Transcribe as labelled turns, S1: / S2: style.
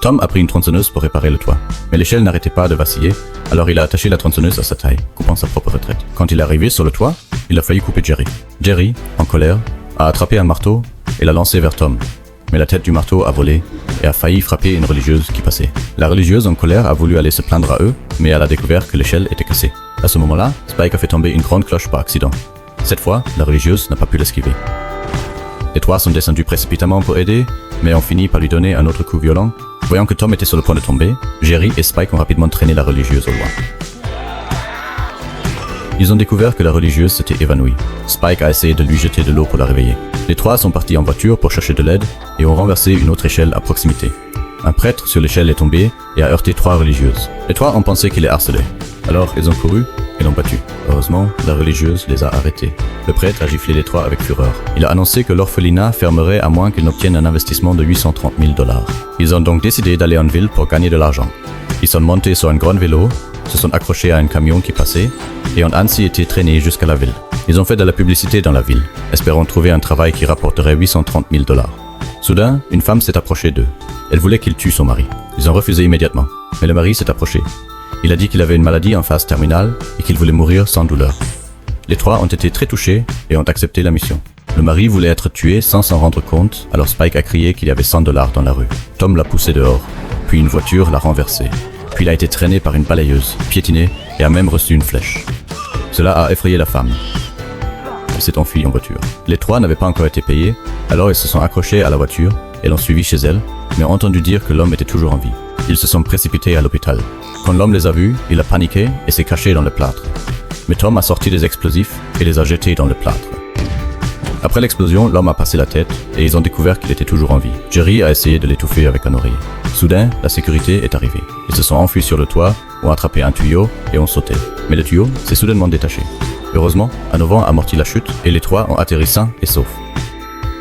S1: Tom a pris une tronçonneuse pour réparer le toit, mais l'échelle n'arrêtait pas de vaciller, alors il a attaché la tronçonneuse à sa taille, coupant sa propre retraite. Quand il est arrivé sur le toit, il a failli couper Jerry. Jerry, en colère, a attrapé un marteau et l'a lancé vers Tom. Mais la tête du marteau a volé et a failli frapper une religieuse qui passait. La religieuse en colère a voulu aller se plaindre à eux, mais elle a découvert que l'échelle était cassée. À ce moment-là, Spike a fait tomber une grande cloche par accident. Cette fois, la religieuse n'a pas pu l'esquiver. Les trois sont descendus précipitamment pour aider, mais ont fini par lui donner un autre coup violent. Voyant que Tom était sur le point de tomber, Jerry et Spike ont rapidement traîné la religieuse au loin. Ils ont découvert que la religieuse s'était évanouie. Spike a essayé de lui jeter de l'eau pour la réveiller. Les trois sont partis en voiture pour chercher de l'aide et ont renversé une autre échelle à proximité. Un prêtre sur l'échelle est tombé et a heurté trois religieuses. Les trois ont pensé qu'il les harcelait. Alors ils ont couru et l'ont battu. Heureusement, la religieuse les a arrêtés. Le prêtre a giflé les trois avec fureur. Il a annoncé que l'orphelinat fermerait à moins qu'ils n'obtiennent un investissement de 830 000 $. Ils ont donc décidé d'aller en ville pour gagner de l'argent. Ils sont montés sur un grand vélo, se sont accrochés à un camion qui passait et ont ainsi été traînés jusqu'à la ville. Ils ont fait de la publicité dans la ville, espérant trouver un travail qui rapporterait 830 000 $. Soudain, une femme s'est approchée d'eux. Elle voulait qu'il tue son mari. Ils ont refusé immédiatement, mais le mari s'est approché. Il a dit qu'il avait une maladie en phase terminale et qu'il voulait mourir sans douleur. Les trois ont été très touchés et ont accepté la mission. Le mari voulait être tué sans s'en rendre compte, alors Spike a crié qu'il y avait 100 $ dans la rue. Tom l'a poussé dehors, puis une voiture l'a renversé. Puis il a été traîné par une balayeuse, piétiné et a même reçu une flèche. Cela a effrayé la femme. Elle s'est enfuie en voiture. Les trois n'avaient pas encore été payés, alors ils se sont accrochés à la voiture et l'ont suivi chez elle, mais ont entendu dire que l'homme était toujours en vie. Ils se sont précipités à l'hôpital. Quand l'homme les a vus, il a paniqué et s'est caché dans le plâtre. Mais Tom a sorti des explosifs et les a jetés dans le plâtre. Après l'explosion, l'homme a passé la tête et ils ont découvert qu'il était toujours en vie. Jerry a essayé de l'étouffer avec un oreiller. Soudain, la sécurité est arrivée. Ils se sont enfuis sur le toit, ont attrapé un tuyau et ont sauté. Mais le tuyau s'est soudainement détaché. Heureusement, un auvent a amorti la chute et les trois ont atterri sains et saufs.